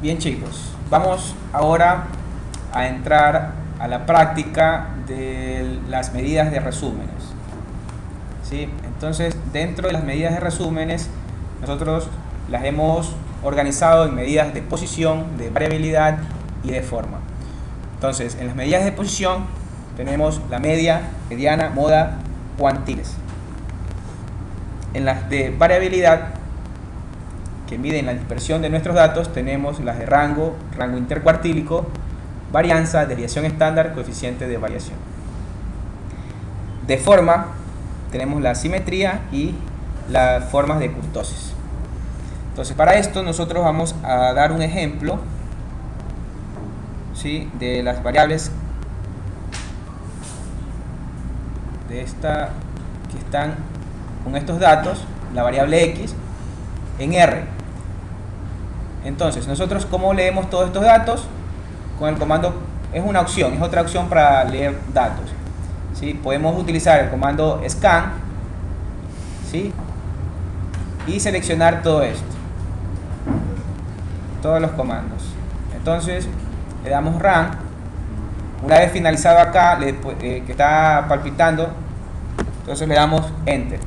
Bien, chicos, vamos ahora a entrar a la práctica de las medidas de resúmenes. ¿Sí? Entonces, dentro de las medidas de resúmenes, nosotros las hemos organizado en medidas de posición, de variabilidad y de forma. Entonces, en las medidas de posición tenemos la media, mediana, moda, cuantiles. En las de variabilidad, que miden la dispersión de nuestros datos, tenemos las de rango, rango intercuartílico, varianza, desviación estándar, coeficiente de variación. De forma, tenemos la simetría y las formas de kurtosis. Entonces, para esto nosotros vamos a dar un ejemplo, ¿sí?, de las variables de esta que están con estos datos, la variable x en R. Entonces, nosotros, ¿cómo leemos todos estos datos? Con el comando, es una opción, es otra opción para leer datos, ¿sí? Podemos utilizar el comando scan, ¿sí?, y seleccionar todo esto, todos los comandos. Entonces, le damos run. Una vez finalizado acá, que está palpitando, entonces le damos enter,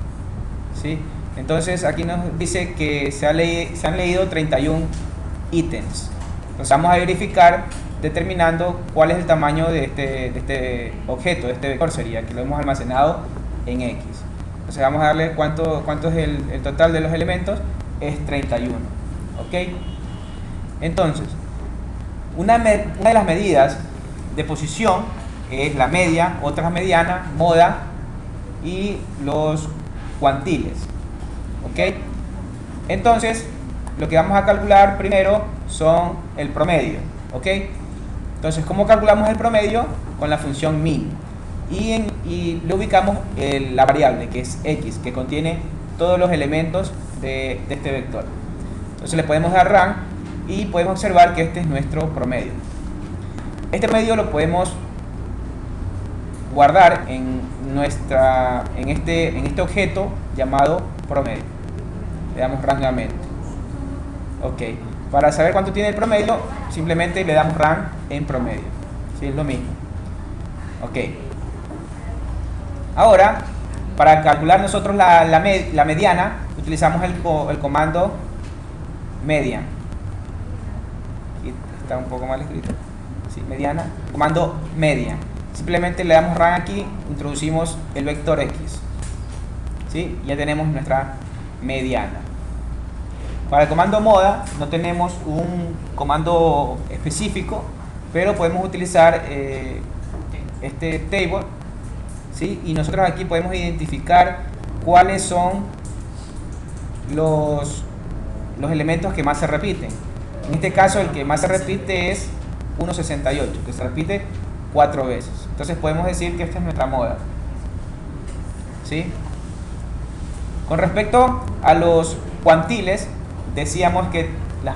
¿sí? Entonces aquí nos dice que se han leído 31 ítems. Entonces vamos a verificar determinando cuál es el tamaño de este objeto, de este vector, sería que lo hemos almacenado en X. Entonces vamos a darle cuánto es el total de los elementos, es 31. ¿Ok? Entonces, una de las medidas de posición es la media, otra mediana, moda y los cuantiles. ¿Ok? Entonces, lo que vamos a calcular primero son el promedio. ¿Ok? Entonces, ¿cómo calculamos el promedio? Con la función min. Y le ubicamos la variable, que es x, que contiene todos los elementos de este vector. Entonces, le podemos dar run y podemos observar que este es nuestro promedio. Este promedio lo podemos guardar en este objeto llamado promedio. Le damos run nuevamente. Ok. Para saber cuánto tiene el promedio, simplemente le damos run en promedio. ¿Sí? Es lo mismo. Ok. Ahora, para calcular nosotros la mediana, utilizamos el comando median. Aquí está un poco mal escrito. Sí, mediana. Comando median. Simplemente le damos run aquí, introducimos el vector x. ¿Sí? Ya tenemos nuestra mediana. Para el comando moda no tenemos un comando específico, pero podemos utilizar este table, ¿sí? Y nosotros aquí podemos identificar cuáles son los elementos que más se repiten. En este caso, el que más se repite es 1.68, que se repite 4 veces. Entonces podemos decir que esta es nuestra moda, ¿sí? Con respecto a los cuantiles, decíamos que los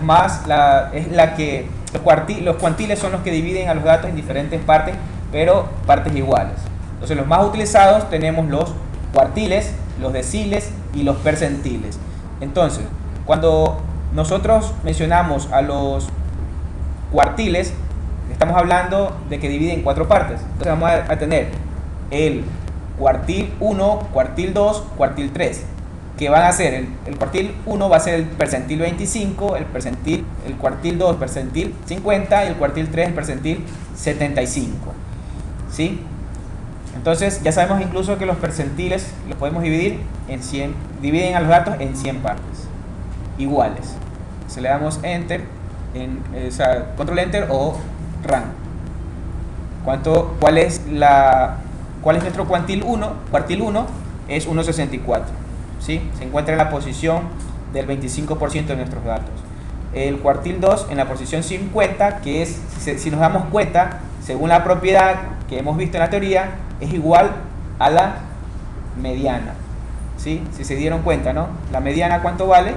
cuantiles son los que dividen a los datos en diferentes partes, pero partes iguales. Entonces, los más utilizados tenemos los cuartiles, los deciles y los percentiles. Entonces, cuando nosotros mencionamos a los cuartiles, estamos hablando de que dividen en 4 partes. Entonces vamos a tener el cuartil 1, cuartil 2, cuartil 3, que van a ser el cuartil 1 va a ser el percentil 25, el cuartil 2 percentil 50 y el cuartil 3 el percentil 75. ¿Sí? Entonces ya sabemos incluso que los percentiles los podemos dividir en 100, dividen a los datos en 100 partes iguales. Se le damos enter, control enter o run. ¿Cuál es nuestro cuartil 1? Cuartil 1 es 1.64. ¿Sí? Se encuentra en la posición del 25% de nuestros datos. El cuartil 2 en la posición 50, que es, si nos damos cuenta, según la propiedad que hemos visto en la teoría, es igual a la mediana. ¿Sí? Si se dieron cuenta, ¿no? La mediana, ¿cuánto vale?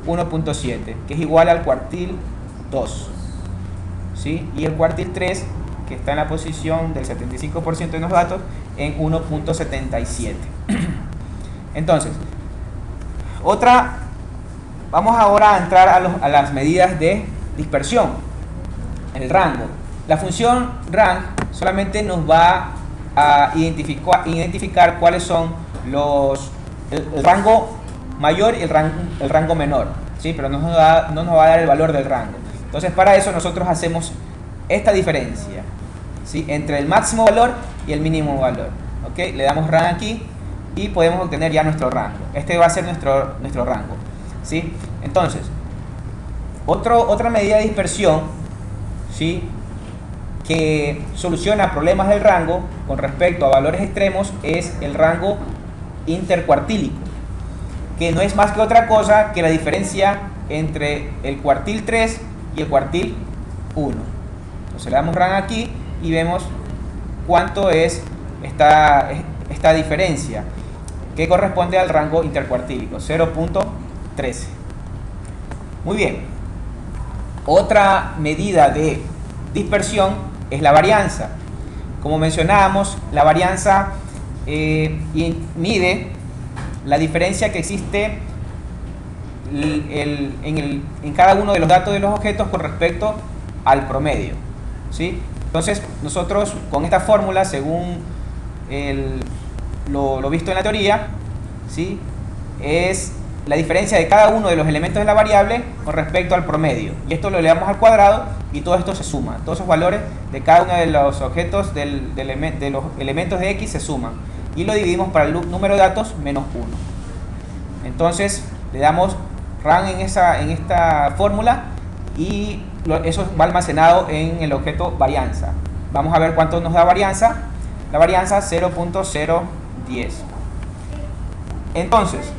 1.7, que es igual al cuartil 2. ¿Sí? Y el cuartil 3, que está en la posición del 75% de los datos, en 1.77. Entonces, otra Vamos ahora a entrar a las medidas de dispersión, el rango. La función rank solamente nos va a identificar cuáles son el rango mayor y el rango menor, ¿sí? Pero no nos va a dar el valor del rango. Entonces, para eso nosotros hacemos esta diferencia, ¿sí? Entre el máximo valor y el mínimo valor. ¿Okay? Le damos rank aquí y podemos obtener ya nuestro rango. Este va a ser nuestro rango, ¿sí? Entonces, otra medida de dispersión, ¿sí?, que soluciona problemas del rango con respecto a valores extremos es el rango intercuartílico, que no es más que otra cosa que la diferencia entre el cuartil 3 y el cuartil 1. Entonces le damos rank aquí y vemos cuánto es esta diferencia, que corresponde al rango intercuartílico, 0.13. Muy bien. Otra medida de dispersión es la varianza. Como mencionábamos, la varianza mide la diferencia que existe en cada uno de los datos de los objetos con respecto al promedio, ¿sí? Entonces, nosotros con esta fórmula, según lo visto en la teoría, ¿sí?, es la diferencia de cada uno de los elementos de la variable con respecto al promedio. Y esto lo elevamos al cuadrado y todo esto se suma. Todos esos valores de cada uno de los objetos de los elementos de X se suman. Y lo dividimos para el número de datos menos 1. Entonces le damos rank en esta fórmula y eso va almacenado en el objeto varianza. Vamos a ver cuánto nos da varianza. La varianza 0.010. Entonces,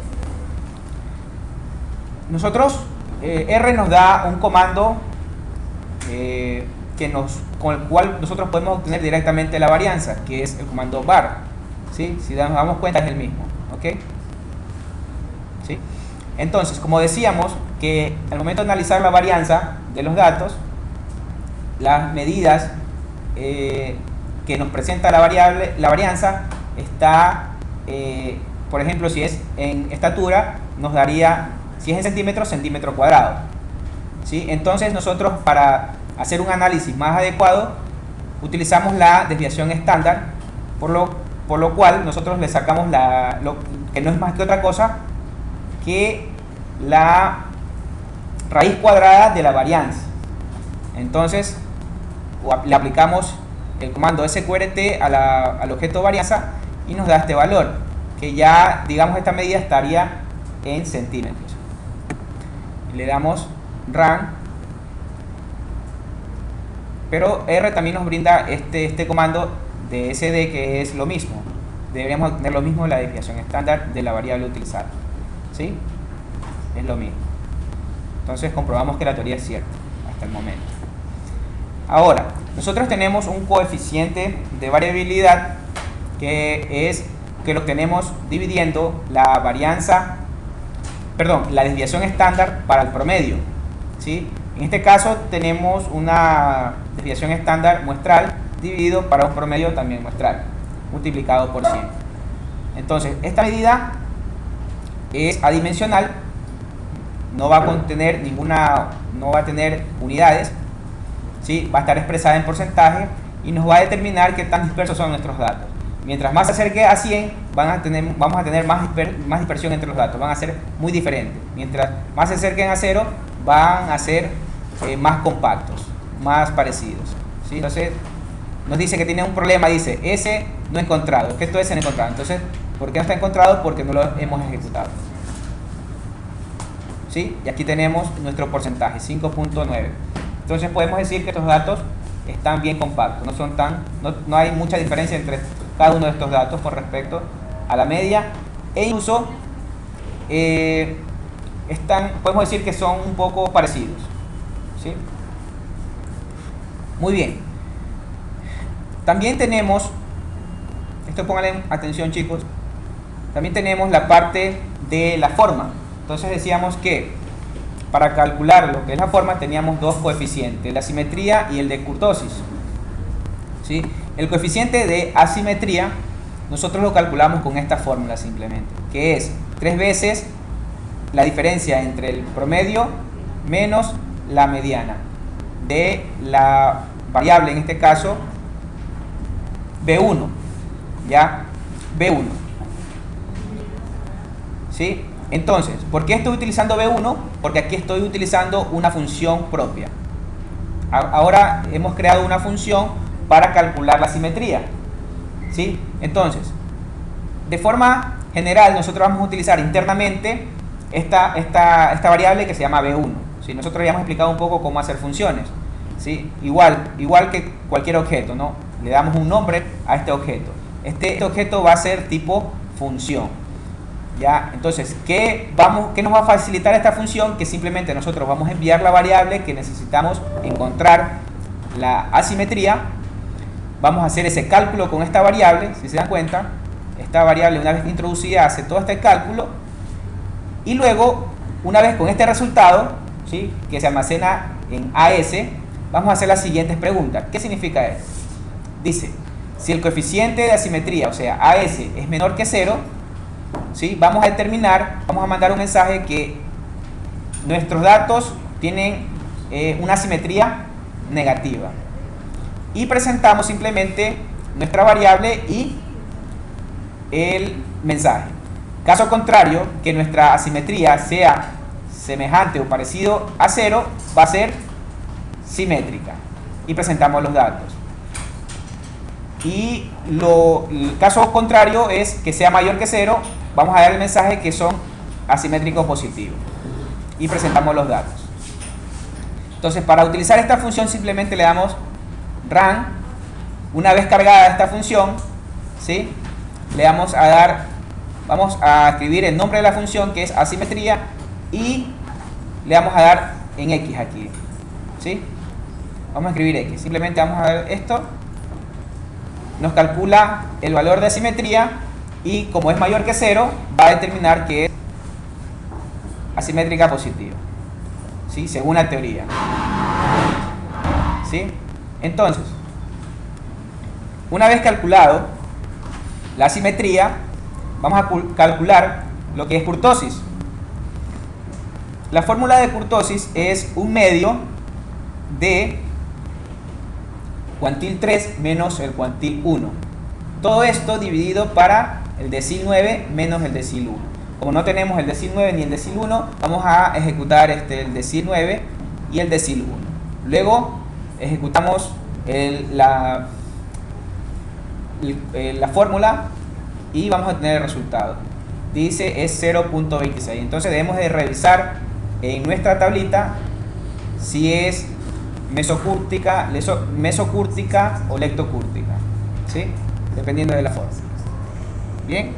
nosotros, R nos da un comando con el cual nosotros podemos obtener directamente la varianza, que es el comando var, ¿sí? Si nos damos cuenta es el mismo, ¿ok? ¿Sí? Entonces, como decíamos, que al momento de analizar la varianza de los datos, las medidas que nos presenta la varianza está, por ejemplo, si es en estatura, nos daría, si es en centímetros, centímetro cuadrado, ¿sí? Entonces nosotros, para hacer un análisis más adecuado, utilizamos la desviación estándar, por lo cual nosotros le sacamos que no es más que otra cosa que la raíz cuadrada de la varianza. Entonces le aplicamos el comando sqrt al objeto varianza y nos da este valor, que ya, digamos, esta medida estaría en centímetros. Le damos run, pero R también nos brinda este comando de sd, que es lo mismo. Deberíamos tener lo mismo en la desviación estándar de la variable utilizada, ¿sí? Es lo mismo. Entonces comprobamos que la teoría es cierta hasta el momento. Ahora, nosotros tenemos un coeficiente de variabilidad que lo obtenemos dividiendo la desviación estándar para el promedio, ¿sí? En este caso tenemos una desviación estándar muestral dividido para un promedio también muestral, multiplicado por 100. Entonces, esta medida es adimensional, no va a tener unidades, ¿sí? Va a estar expresada en porcentaje y nos va a determinar qué tan dispersos son nuestros datos. Mientras más se acerque a 100, vamos a tener más dispersión entre los datos, van a ser muy diferentes. Mientras más se acerquen a 0, van a ser más compactos, más parecidos, ¿sí? Entonces nos dice que tiene un problema, dice S no encontrado, objeto S no encontrado. Entonces, ¿por qué no está encontrado? Porque no lo hemos ejecutado, ¿sí? Y aquí tenemos nuestro porcentaje, 5.9. Entonces podemos decir que estos datos están bien compactos, no hay mucha diferencia entre cada uno de estos datos con respecto a la media, e incluso podemos decir que son un poco parecidos, ¿sí? Muy bien. También tenemos, esto pónganle atención, chicos, también tenemos la parte de la forma. Entonces decíamos que para calcular lo que es la forma teníamos dos coeficientes, la asimetría y el de kurtosis, ¿sí? El coeficiente de asimetría nosotros lo calculamos con esta fórmula simplemente, que es 3 veces la diferencia entre el promedio menos la mediana de la variable, en este caso B1, ¿ya? B1. ¿Sí? Entonces, ¿por qué estoy utilizando B1? Porque aquí estoy utilizando una función propia. Ahora hemos creado una función para calcular la simetría. ¿Sí? Entonces, de forma general, nosotros vamos a utilizar internamente esta variable que se llama B1. ¿Sí? Nosotros ya hemos explicado un poco cómo hacer funciones. ¿Sí? Igual que cualquier objeto, ¿no? Le damos un nombre a este objeto. Este objeto va a ser tipo función. ¿Ya? Entonces, ¿qué nos va a facilitar esta función? Que simplemente nosotros vamos a enviar la variable que necesitamos encontrar la asimetría. Vamos a hacer ese cálculo con esta variable. Si se dan cuenta, esta variable, una vez introducida, hace todo este cálculo. Y luego, una vez con este resultado, ¿sí?, que se almacena en AS, vamos a hacer las siguientes preguntas. ¿Qué significa esto? Dice, si el coeficiente de asimetría, o sea, AS, es menor que 0, ¿sí?, vamos a mandar un mensaje que nuestros datos tienen una asimetría negativa. Y presentamos simplemente nuestra variable y el mensaje. Caso contrario, que nuestra asimetría sea semejante o parecido a 0, va a ser simétrica. Y presentamos los datos. Y el caso contrario es que sea mayor que 0, vamos a dar el mensaje que son asimétricos positivos. Y presentamos los datos. Entonces, para utilizar esta función simplemente le damos run. Una vez cargada esta función, ¿sí?, vamos a escribir el nombre de la función, que es asimetría, y le vamos a dar en X aquí, ¿sí? Vamos a escribir X, simplemente vamos a ver esto, nos calcula el valor de asimetría y como es mayor que 0, va a determinar que es asimétrica positiva, ¿sí?, según la teoría, ¿sí? Entonces, una vez calculado la asimetría, vamos a calcular lo que es kurtosis. La fórmula de kurtosis es un medio de cuantil 3 menos el cuantil 1. Todo esto dividido para el decil 9 menos el decil 1. Como no tenemos el decil 9 ni el decil 1, vamos a ejecutar el decil 9 y el decil 1. Luego ejecutamos la fórmula y vamos a tener el resultado. Dice es 0.26. Entonces debemos de revisar en nuestra tablita si es mesocúrtica o lectocúrtica, ¿sí?, dependiendo de la forma. Bien.